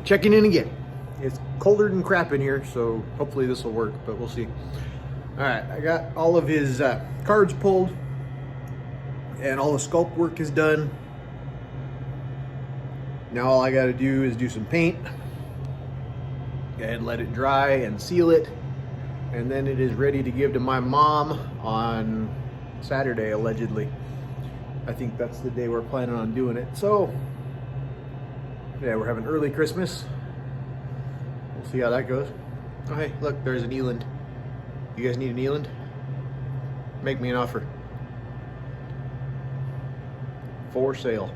checking in again. It's colder than crap in here, so hopefully this will work, but we'll see. All right, I got all of his cards pulled and all the sculpt work is done. Now all I got to do is do some paint and let it dry and seal it, and then it is ready to give to my mom on Saturday, allegedly. I think that's the day we're planning on doing it. So yeah, we're having early Christmas. We'll see how that goes. Oh hey, look, there's an eland. You guys need an eland? Make me an offer. For sale.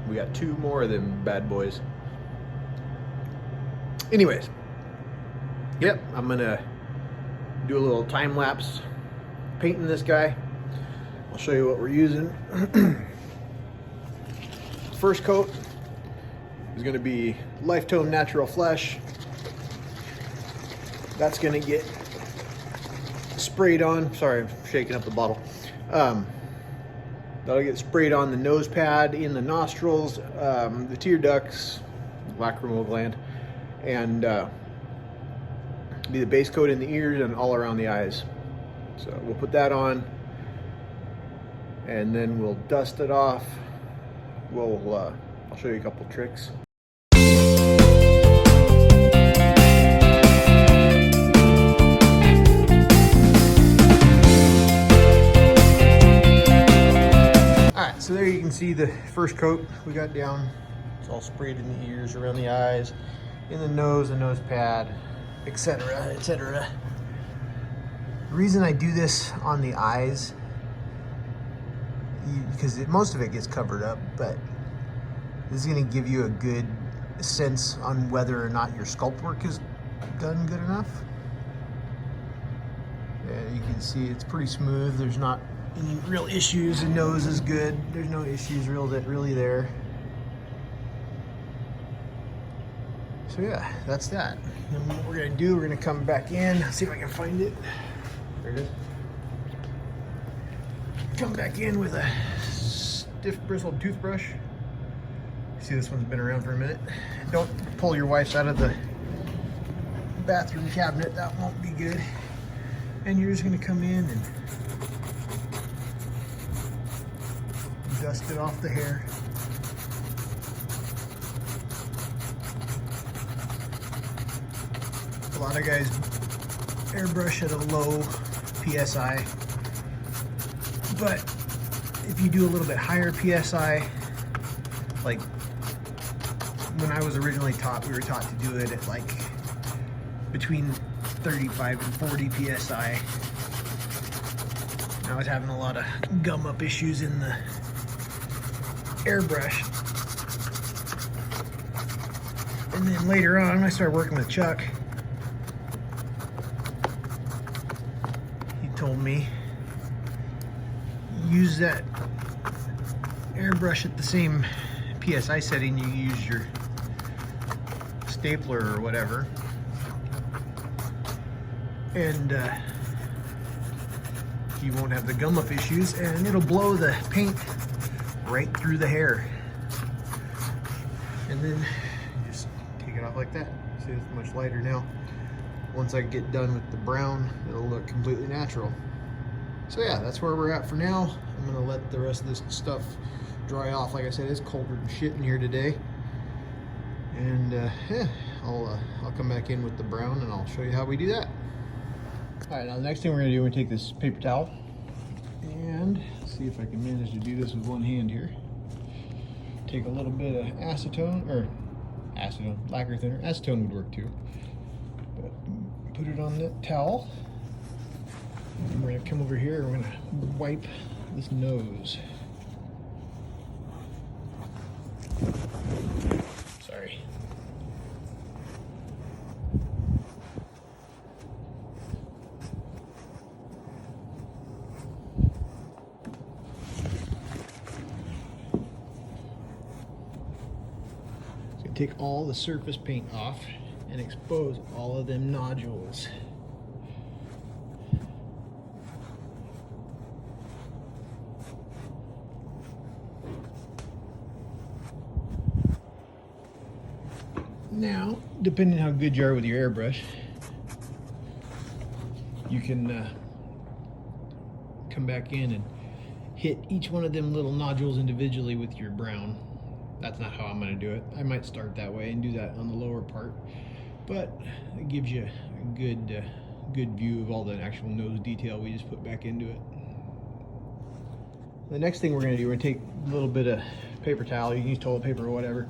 We got 2 more of them bad boys. Anyways, yep, I'm gonna do a little time lapse painting this guy. I'll show you what we're using. First coat is gonna be Lifetone Natural Flesh. That's gonna get sprayed on. Sorry, I'm shaking up the bottle. That'll get sprayed on the nose pad, in the nostrils, the tear ducts, lacrimal gland, and be the base coat in the ears and all around the eyes. So we'll put that on, and then we'll dust it off. I'll show you a couple tricks. So there you can see the first coat we got down. It's all sprayed in the ears, around the eyes, in the nose pad, etc., etc. The reason I do this on the eyes, because most of it gets covered up, but this is going to give you a good sense on whether or not your sculpt work is done good enough. And you can see it's pretty smooth. There's not any real issues. The nose is good. There's no issues really there. So yeah, that's that. And what we're gonna do, we're gonna come back in. See if I can find it. There it is. Come back in with a stiff bristled toothbrush. See, this one's been around for a minute. Don't pull your wife's out of the bathroom cabinet. That won't be good. And you're just gonna come in and dust it off the hair. A lot of guys airbrush at a low PSI, but if you do a little bit higher PSI, like when I was originally taught, we were taught to do it at like between 35 and 40 PSI. I was having a lot of gum up issues in the airbrush. And then later on, when I started working with Chuck, he told me, use that airbrush at the same PSI setting you use your stapler or whatever. And you won't have the gum up issues, and it'll blow the paint right through the hair. And then just take it off like that. See, it's much lighter now. Once I get done with the brown, it'll look completely natural. So yeah, that's where we're at for now. I'm gonna let the rest of this stuff dry off. Like I said, it's colder than shit in here today. And yeah, I'll come back in with the brown and I'll show you how we do that. All right, now the next thing we're gonna do, we're gonna take this paper towel and see if I can manage to do this with one hand here. Take a little bit of lacquer thinner. Acetone would work too. But put it on the towel. And we're gonna come over here and we're gonna wipe this nose. Sorry. Take all the surface paint off and expose all of them nodules. Now, depending how good you are with your airbrush, you can come back in and hit each one of them little nodules individually with your brown. That's not how I'm going to do it. I might start that way and do that on the lower part, but it gives you a good view of all the actual nose detail we just put back into it. The next thing we're going to do, we're going to take a little bit of paper towel, you can use toilet paper or whatever,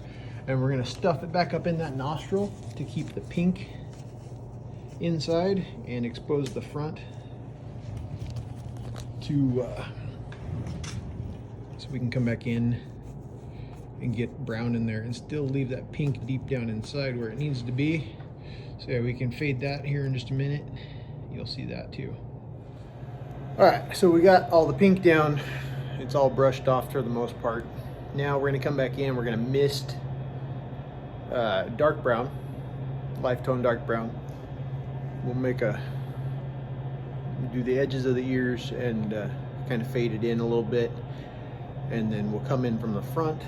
and we're going to stuff it back up in that nostril to keep the pink inside and expose the front to so we can come back in and get brown in there and still leave that pink deep down inside where it needs to be. So yeah, we can fade that here in just a minute. You'll see that too. All right, so we got all the pink down. It's all brushed off for the most part. Now we're gonna come back in, we're gonna mist dark brown, life tone dark brown. We'll do the edges of the ears and kind of fade it in a little bit. And then we'll come in from the front.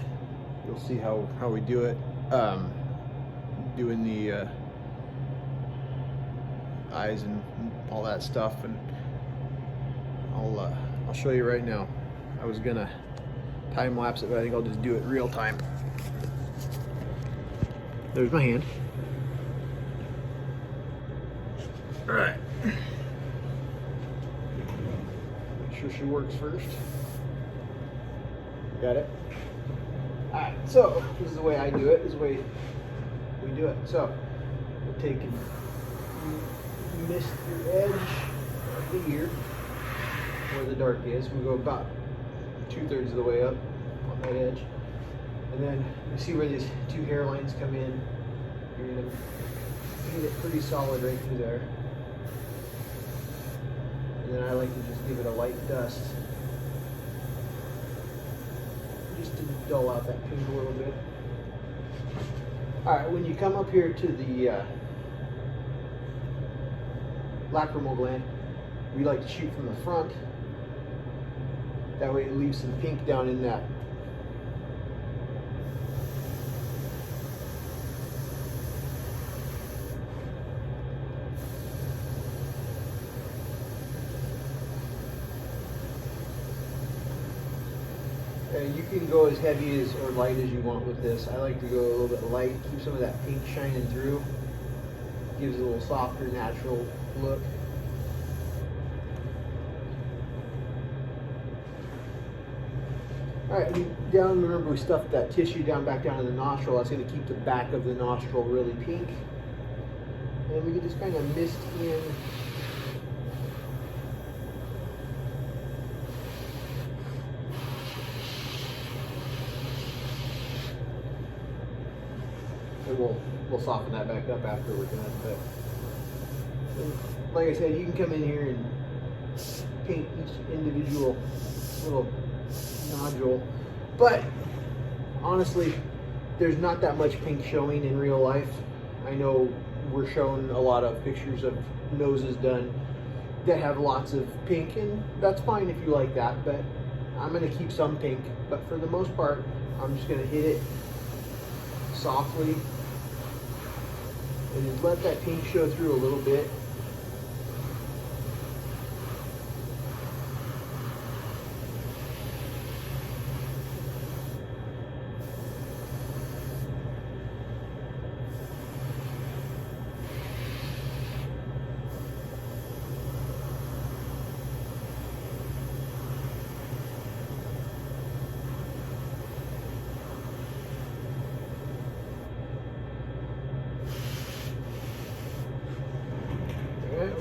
You'll see how we do it. Doing the eyes and all that stuff, and I'll show you right now. I was gonna time lapse it, but I think I'll just do it real time. There's my hand. All right. Make sure she works first. Got it? All right, so this is the way I do it, this is the way we do it. So we'll take and mist your edge of the ear where the dark is. We go about 2/3 of the way up on that edge. And then you see where these two hairlines come in. You're gonna get it pretty solid right through there. And then I like to just give it a light dust, just to dull out that pink a little bit. All right, when you come up here to the lacrimal gland, we like to shoot from the front. That way it leaves some pink down in that. You can go as heavy as or light as you want with this. I like to go a little bit light, keep some of that pink shining through. Gives it a little softer, natural look. All right, remember we stuffed that tissue back down in the nostril. That's going to keep the back of the nostril really pink. And we can just kind of mist in and we'll soften that back up after we're done. But like I said, you can come in here and paint each individual little nodule, but honestly, there's not that much pink showing in real life. I know we're shown a lot of pictures of noses done that have lots of pink, and that's fine if you like that, but I'm going to keep some pink. But for the most part, I'm just going to hit it softly and just let that pink show through a little bit.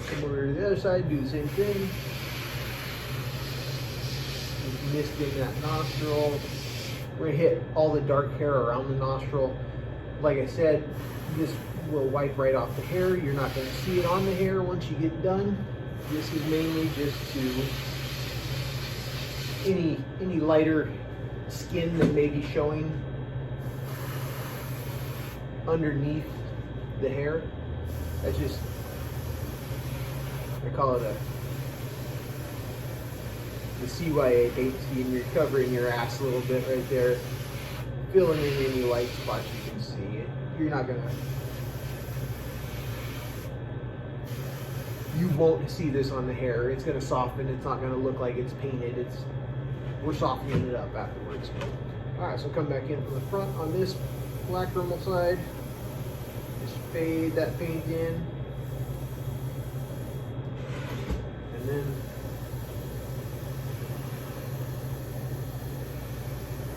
Come over to the other side, do the same thing. Just misting that nostril. We're gonna hit all the dark hair around the nostril. Like I said, this will wipe right off the hair. You're not gonna see it on the hair once you get done. This is mainly just to any lighter skin that may be showing underneath the hair. That's just, I call it the CYA paint scheme. You're covering your ass a little bit right there, filling in any light spots you can see. you're not gonna, you won't see this on the hair. It's gonna soften. It's not gonna look like it's painted. We're softening it up afterwards. All right, so come back in from the front on this black Rimmel side. Just fade that paint in. And then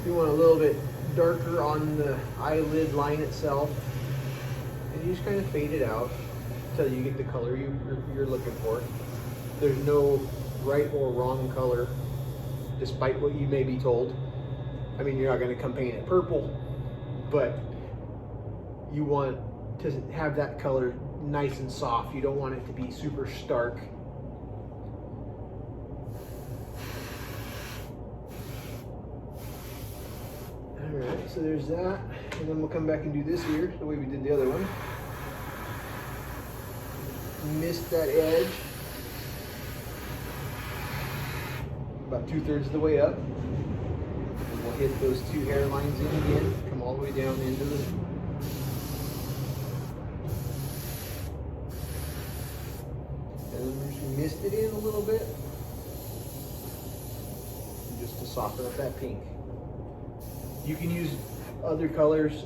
you want a little bit darker on the eyelid line itself. And you just kind of fade it out until you get the color you're looking for. There's no right or wrong color, despite what you may be told. I mean, you're not going to come paint it purple, but you want to have that color nice and soft. You don't want it to be super stark. Alright, so there's that. And then we'll come back and do this here, the way we did the other one. Missed that edge. About 2/3 of the way up. And we'll hit those two hairlines in again. Come all the way down into the... And then we just mist it in a little bit. Just to soften up that pink. You can use other colors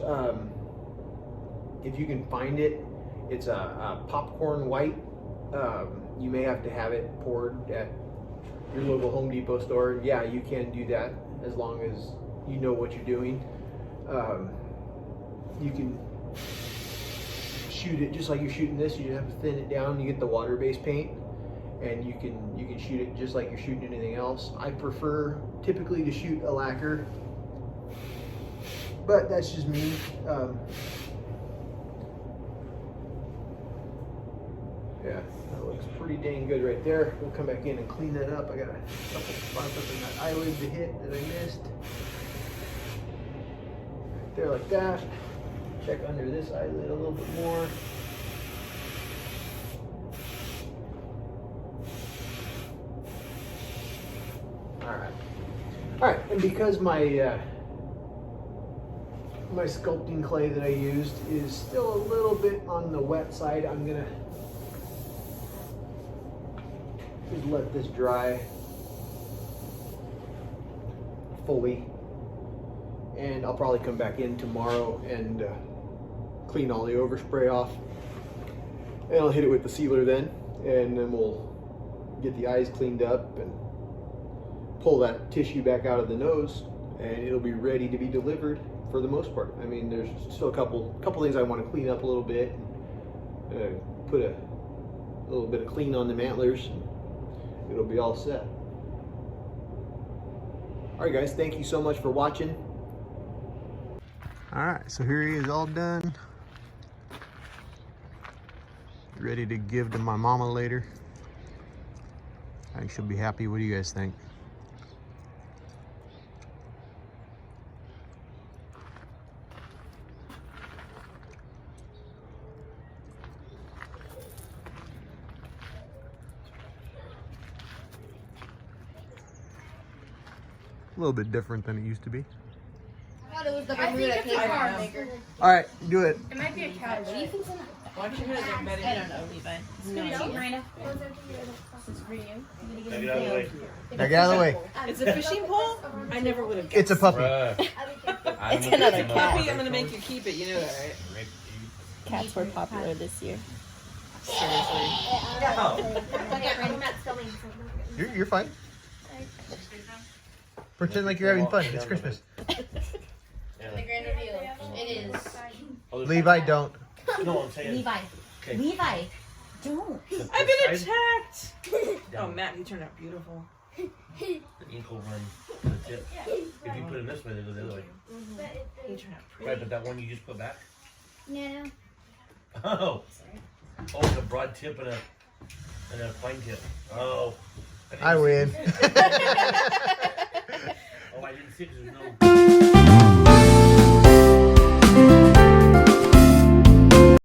if you can find it. It's a popcorn white. You may have to have it poured at your local Home Depot store. Yeah, you can do that as long as you know what you're doing. You can shoot it just like you're shooting this. You have to thin it down. You get the water-based paint, and you can shoot it just like you're shooting anything else. I prefer typically to shoot a lacquer, but that's just me. Yeah, that looks pretty dang good right there. We'll come back in and clean that up. I got a couple spots up in that eyelid to hit that I missed. Right there like that. Check under this eyelid a little bit more. Alright, and because my my sculpting clay that I used is still a little bit on the wet side, I'm gonna just let this dry fully, and I'll probably come back in tomorrow and clean all the overspray off, and I'll hit it with the sealer then, and then we'll get the eyes cleaned up and pull that tissue back out of the nose, and it'll be ready to be delivered for the most part. I mean, there's still a couple things I want to clean up a little bit, and put a little bit of clean on the antlers, and it'll be all set. All right, guys, thank you so much for watching. All right, so here he is all done. Ready to give to my mama later. I think she'll be happy. What do you guys think? A little bit different than it used to be. I thought it was the Bermuda car maker. All right, do it. It might be a couch. What do you think's in Why don't you put it in bed? I don't know, Levi. No, Miranda. This is for you. Take it out of the way. Now get out of the way. It's a fishing pole? I never would have guessed. It's a puppy. It's another cat. Puppy, I'm going to make you keep it. You know that, right? Cats were popular this year. Seriously. You're fine. Pretend like you're having fun. It's Christmas. The grand reveal. It is. Levi, don't. No, I'm saying. Levi. Okay. Levi. Don't. I've been attacked. Oh, Matt, he turned out beautiful. The ink will run to the tip. If you put it this way, they go the other way. He turned out pretty. Right, but that one you just put back? No. Oh. Oh, it's a broad tip and a fine tip. Oh. I win. Oh, I didn't see it because there's no...